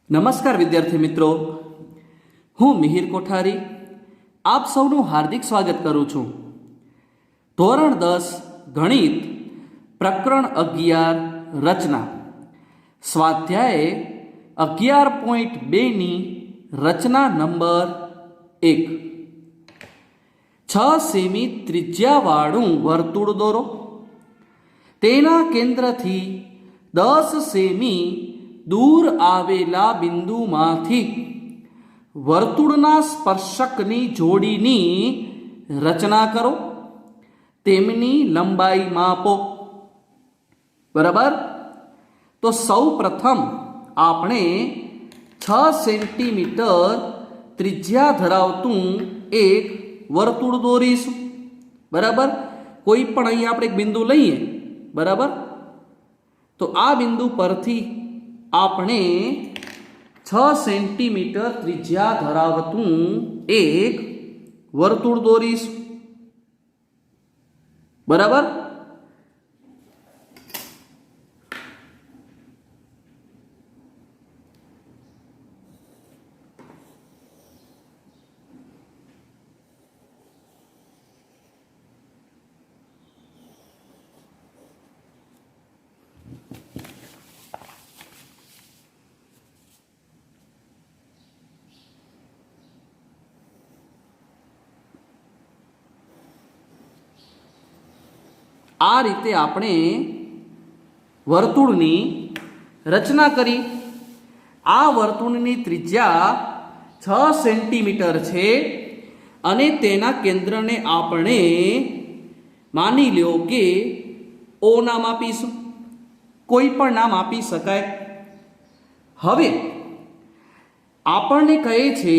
નમસ્કાર વિદ્યાર્થી મિત્રો, હું મિહિર કોઠારી આપ સૌનું હાર્દિક સ્વાગત કરું છું. ધોરણ 10 ગણિત પ્રકરણ 11 રચના સ્વાધ્યાય 11.2 ની રચના નંબર 1. 6 સેમી ત્રિજ્યાવાળું વર્તુળ દોરો. તેના કેન્દ્રથી 10 સેમી दूर आवेला बिंदुमांथी वर्तुळना स्पर्शकनी जोड़ीनी रचना करो. तेमनी लंबाई मापो. बराबर. तो सौ प्रथम आपणे 6 सेंटीमीटर त्रिज्या धरावतुं एक वर्तुळ दोरीशुं. बराबर. कोई पण अहीं आपणे एक बिंदु लईए. बराबर. तो आ बिंदु परथी આપણે 6 સેન્ટીમીટર ત્રિજ્યા ધરાવતું એક વર્તુળ દોરીશું. બરાબર. આ રીતે આપણે વર્તુળની રચના કરી. આ વર્તુળની ત્રિજ્યા 6 સેન્ટીમીટર છે અને તેના કેન્દ્રને આપણે માની લ્યો કે ઓ નામ આપીશું. કોઈ પણ નામ આપી શકાય. હવે આપણને કહે છે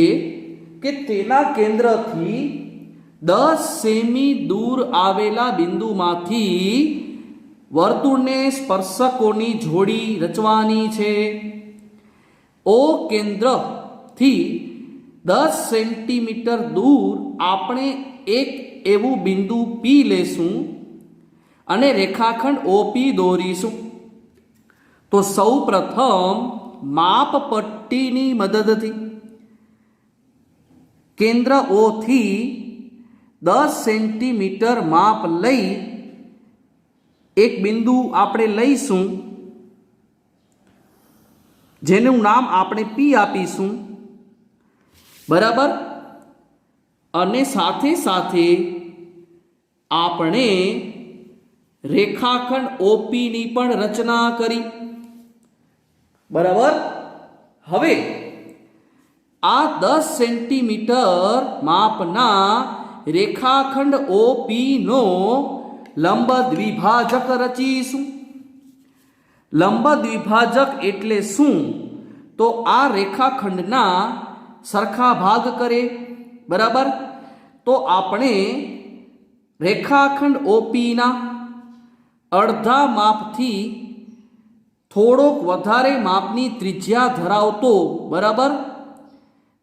કે તેના કેન્દ્રથી 10 સેમી दूर आवेला बिंदुमांथी वर्तुळने स्पर्शकोनी जोड़ी रचवानी छे. ओ केंद्र थी 10 सेंटीमीटर दूर आपणे एक एवं बिंदु पी लेशुं अने रेखाखंड ओपी दोरीशुं. तो सौ प्रथम मापपट्टीनी मददथी केंद्र ओ थी 10 સેન્ટીમીટર માપ લઈ એક બિંદુ આપણે લઈશું જેનું નામ આપણે પી આપીશું. બરાબર. અને સાથે સાથે આપણે રેખાખંડ ઓપી ની પણ રચના કરી. બરાબર. હવે આ 10 સેન્ટીમીટર માપના રેખાખંડ ઓપી નો લંબ દ્વિભાજક રચીશું. લંબ દ્વિભાજક એટલે શું? તો આ રેખાખંડના સરખા ભાગ કરે. બરાબર. તો આપણે રેખાખંડ ઓપીના અડધા માપથી થોડોક વધારે માપની ત્રિજ્યા ધરાવતો બરાબર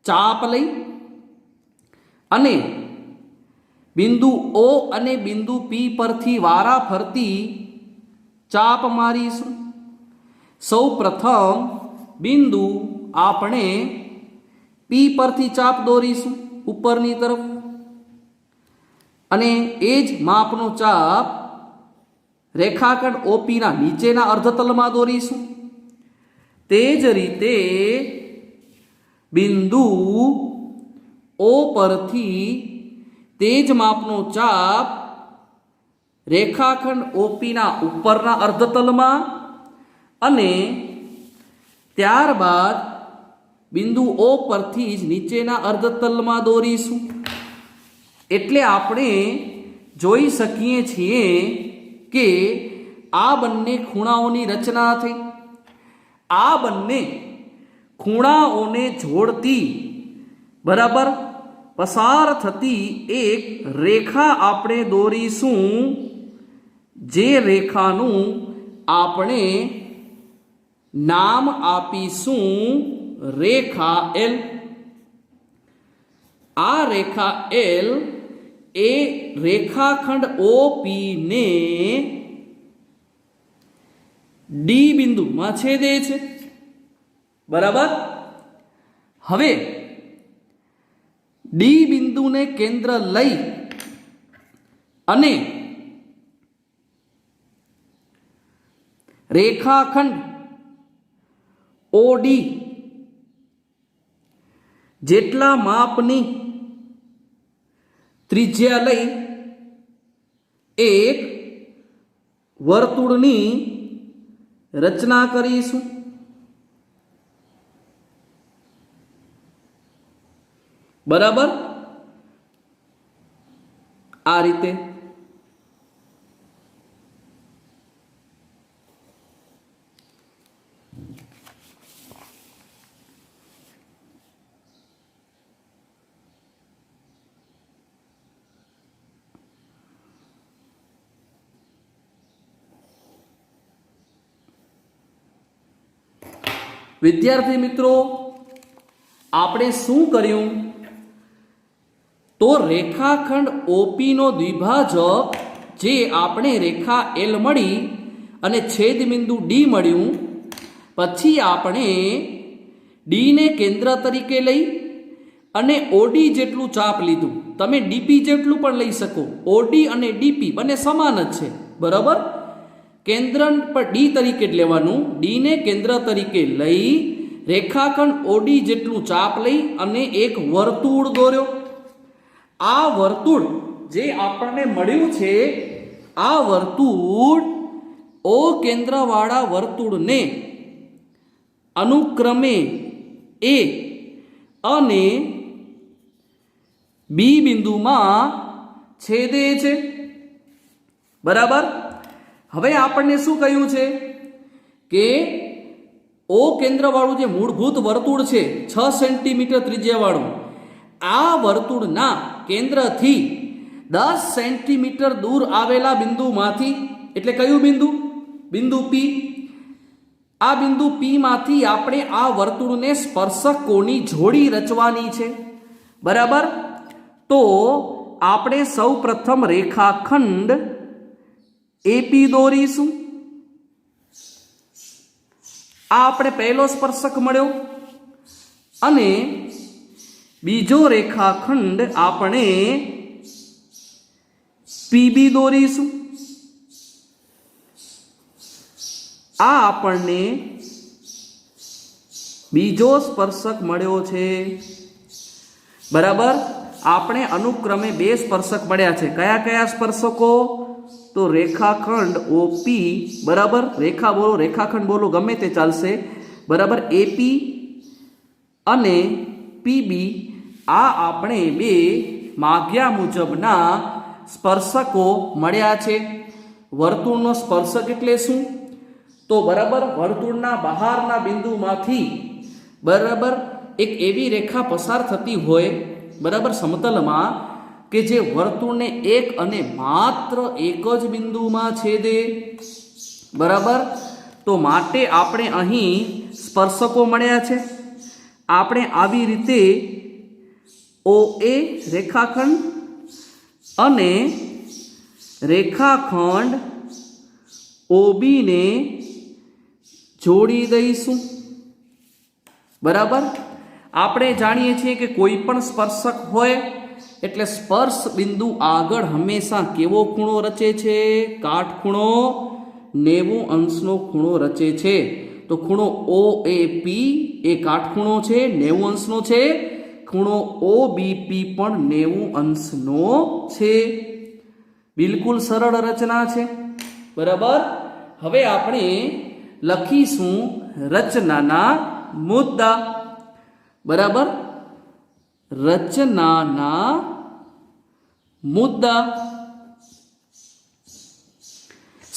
ચાપ લઈ અને બિંદુ ઓ અને બિંદુ પી પરથી વારા ફરતી ચાપ મારીશું. સૌ પ્રથમ બિંદુ આપણે પી પરથી ચાપ દોરીશું ઉપરની તરફ અને એ જ માપનો ચાપ રેખાખંડ ઓપીના નીચેના અર્ધતલમાં દોરીશું. તે જ રીતે બિંદુ ઓ પરથી તે જ માપનો ચાપ રેખાખંડ ઓપીના ઉપરના અર્ધતલમાં અને ત્યારબાદ બિંદુ ઓ પરથી જ નીચેના અર્ધતલમાં દોરીશું. એટલે આપણે જોઈ શકીએ છીએ કે આ બંને ખૂણાઓની રચના થઈ. આ બંને ખૂણાઓને જોડતી બરાબર પસાર થતી એક રેખા આપણે દોરીશું જે રેખાનું આપણે નામ આપીશું રેખા એલ. આ રેખા એલ એ રેખાખંડ ઓપી ને ડી બિંદુમાં છેદે છે. બરાબર. હવે ડી બિંદુને કેન્દ્ર લઈ અને રેખાખંડ OD જેટલા માપની ત્રિજ્યા લઈ એક વર્તુળની રચના કરીશું. બરાબર, આ રીતે. વિદ્યાર્થી મિત્રો, આપણે શું કર્યું? તો રેખાખંડ OP નો દ્વિભાજક જે આપણે રેખા L મળી અને છેદબિંદુ D મળ્યું, પછી આપણે D ને કેન્દ્ર તરીકે લઈ અને OD જેટલું ચાપ લીધું. તમે DP જેટલું પણ લઈ શકો. OD અને DP બંને સમાન જ છે. બરાબર, કેન્દ્ર પર D તરીકે જ લેવાનું. D ને કેન્દ્ર તરીકે લઈ રેખાખંડ OD જેટલું ચાપ લઈ અને એક વર્તુળ દોર્યો. આ વર્તુળ જે આપણને મળ્યું છે, આ વર્તુળ O કેન્દ્રવાળા વર્તુળને અનુક્રમે A અને B બિંદુમાં છેદે છે. બરાબર, હવે આપણને શું કહ્યું છે કે O કેન્દ્રવાળું જે મૂળભૂત વર્તુળ છે 6 સેન્ટીમીટર ત્રિજ્યાવાળું, આ વર્તુળના કેન્દ્રથી 10 સેન્ટીમીટર દૂર આવેલા બિંદુમાંથી, એટલે કયું બિંદુ? બિંદુ P. આ બિંદુ P માંથી આપણે આ વર્તુળને સ્પર્શક કોણની જોડી રચવાની છે. બરાબર, તો આપણે સૌ પ્રથમ રેખાખંડ AP દોરીશું. આ આપણે પહેલો સ્પર્શક મળ્યો અને બીજો રેખાખંડ આપણે PB દોરીશું. આ આપણને બીજો સ્પર્શક મળ્યો છે. બરાબર, આપણે અનુક્રમે બે સ્પર્શક મળ્યા છે. કયા કયા સ્પર્શકો? તો રેખાખંડ OP, બરાબર, રેખાખંડ બોલો, ગમે તે ચાલશે. બરાબર, AP અને PB. આ આપણે બે માગ્યા મુજબના સ્પર્શકો મળ્યા છે. વર્તુળનો સ્પર્શક એટલે શું? તો બરાબર, વર્તુળના બહારના બિંદુમાંથી બરાબર એક એવી રેખા પસાર થતી હોય, બરાબર, સમતલમાં, કે જે વર્તુળને એક અને માત્ર એક જ બિંદુમાં છેદે. બરાબર, તો માટે આપણે અહીં સ્પર્શકો મળ્યા છે. આપણે આવી રીતે OA રેખાખંડ અને રેખાખંડ OB ને જોડી દઈશું. બરાબર, આપણે જાણીએ છીએ કે કોઈ પણ સ્પર્શક હોય એટલે સ્પર્શ બિંદુ આગળ હંમેશા કેવો ખૂણો રચે છે? કાટખૂણો 90 અંશનો ખૂણો રચે છે. તો ખૂણો OAP એ કાટખૂણો છે, 90 અંશનો છે. ખૂણો OBP પણ 90 અંશનો છે. બિલકુલ સરળ રચના છે. બરાબર, હવે આપણે લખીશું રચનાના મુદ્દા. બરાબર, રચનાના મુદ્દા.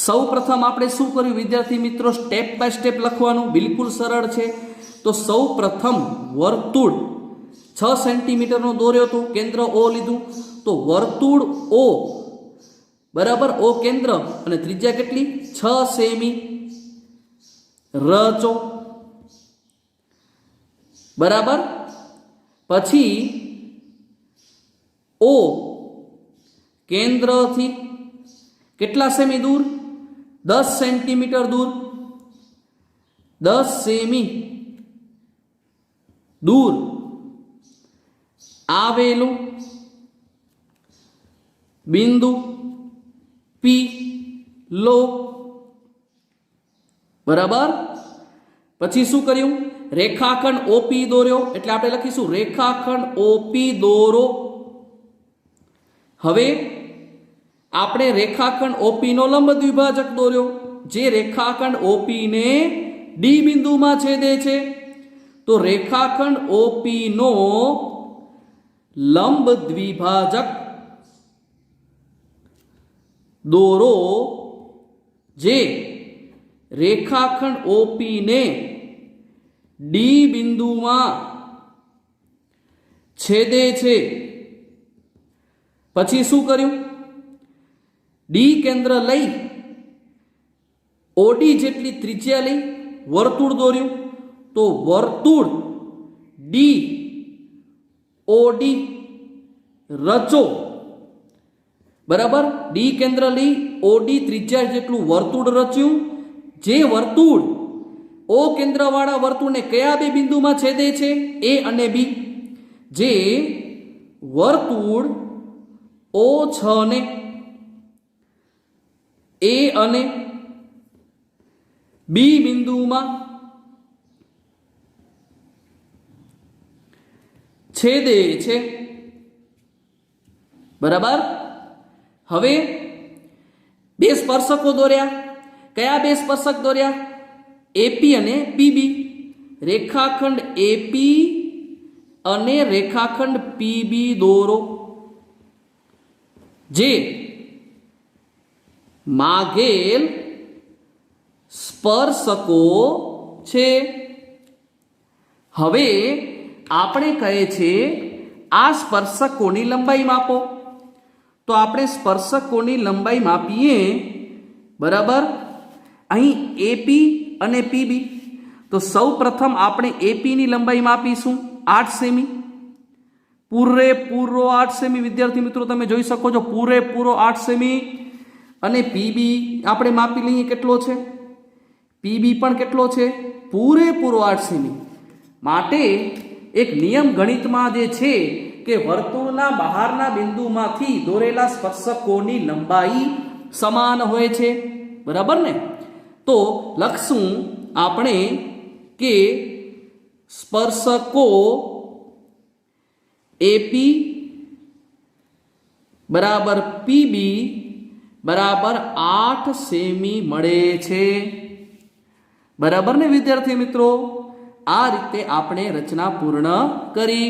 સૌ પ્રથમ આપણે શું કર્યું વિદ્યાર્થી મિત્રો? સ્ટેપ બાય સ્ટેપ લખવાનું. બિલકુલ સરળ છે. તો સૌ પ્રથમ વર્તુળ 6 સેન્ટીમીટરનો દોર્યો હતો, કેન્દ્ર O લીધું. તો વર્તુળ O, બરાબર, O કેન્દ્ર અને ત્રિજ્યા કેટલી? 6 સેમી રચો. બરાબર, પછી O કેન્દ્રથી કેટલા સેમી દૂર? 10 સેન્ટીમીટર દૂર. 10 સેમી દૂર આવેલું બિંદુ પી લો. બરાબર. પછી શું કર્યું? રેખાખંડ ઓપી દોર્યો, એટલે આપણે લખીશું રેખાખંડ ઓપી દોરો. હવે આપણે રેખાખંડ ઓપી નો લંબ દ્વિભાજક દોર્યો, જે રેખાખંડ ઓપી ને ડી બિંદુમાં છેદે છે. તો રેખાખંડ ઓપી નો લંબ દ્વિભાજક દોરો, જે રેખાખંડ ઓપી ને ડી બિંદુમાં છેદે છે. પછી શું કર્યું? ડી કેન્દ્ર લઈ ઓડી જેટલી ત્રિજ્યા લઈ વર્તુળ દોર્યું. તો વર્તુળ ડી ઓડી રચો. બરાબર. ડી કેન્દ્ર લઈ ઓડી ત્રિજ્યા જેટલું વર્તુળ રચ્યું. જે વર્તુળ ઓ કેન્દ્ર વાળા વર્તુળને કયા બે બિંદુમાં છેદે છે? એ અને બી. જે વર્તુળ ઓ 6 ને એ અને બી બિંદુમાં છેદે છે. બરાબર. હવે બે સ્પર્શકો દોર્યા. કયા બે સ્પર્શક દોર્યા? એપી અને પીબી. રેખાખંડ એપી અને રેખાખંડ પીબી દોરો, જે માગેલ સ્પર્શકો છે. હવે આપણે કહે છે આ સ્પર્શકોની લંબાઈ માપો. તો આપણે સ્પર્શકોની લંબાઈ માપીએ. બરાબર. અહીં એપી અને પીબી. તો સૌ પ્રથમ આપણે એપી ની લંબાઈ માપીશું 8 સેમી. પૂરેપૂરો 8 સેમી. વિદ્યાર્થી મિત્રો તમે જોઈ શકો છો, પૂરેપૂરો 8 સેમી. અને પીબી આપણે માપી લઈએ કેટલો છે? પીબી પણ કેટલો છે? પૂરેપૂરો 8 સેમી. માટે એક નિયમ ગણિતમાં જે છે કે વર્તુળના બહારના બિંદુમાંથી દોરેલા સ્પર્શકોની લંબાઈ સમાન હોય છે. બરાબર ને? તો લખશું આપણે કે સ્પર્શકો એપી બરાબર પીબી બરાબર 8 સેમી મળે છે. બરાબર ને વિદ્યાર્થી મિત્રો? આ રીતે આપણે રચના પૂર્ણ કરી.